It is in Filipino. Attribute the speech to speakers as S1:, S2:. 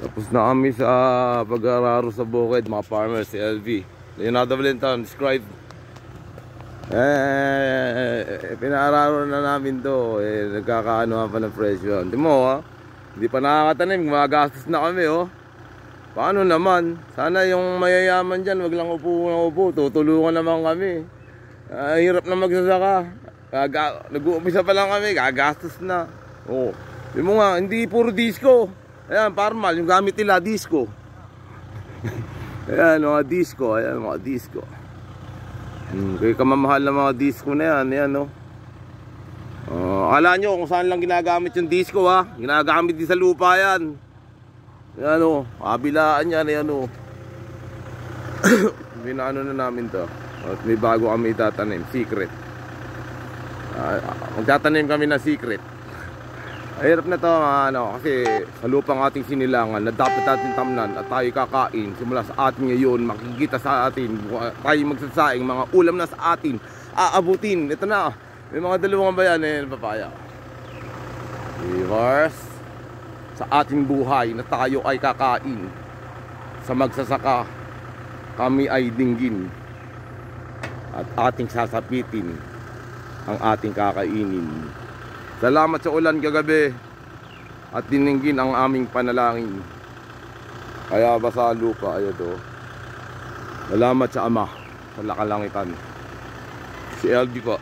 S1: Tapos na kami sa pag-araro sa bukid, mga farmers, si LV. Leonardo Valentan, describe. Pinaararo na namin to. Nagkakaanohan pa ng presyo. Hindi mo hindi pa nakakatanim, magastos na kami Paano naman? Sana yung mayayaman dyan, wag lang upo na upo. Tutulungan naman kami. Hirap na magsasaka. Nag-uumpisa pa lang kami, gagastos na. Yung mo nga, hindi puro disco. Ayan, formal, yung gamit nila, disco. Ayan, mga disco. Ayan, mga disco. Kaya kamamahal na mga disco na yan. Ayan, akala nyo kung saan lang ginagamit yung disco, ginagamit din sa lupa yan. Ayan, kabilaan yan. Ayan, binaano na namin to. At may bago kami itatanim, secret. Magtatanim kami na secret. Hirap na to kasi sa lupang ating sinilangan na dapat natin tamnan at tayo kakain simula sa atin ngayon, makikita sa atin, tayo magsasaing, mga ulam na sa atin aabutin. Ito na, may mga dalawang bayan papaya. Viewers, sa ating buhay na tayo ay kakain, sa magsasaka kami ay dinggin at ating sasapitin ang ating kakainin. Salamat sa ulan kagabi at dinenggin ang aming panalangin. Kaya basa lupa. Ayan Salamat sa Ama sa lakalangitan. Si LG po.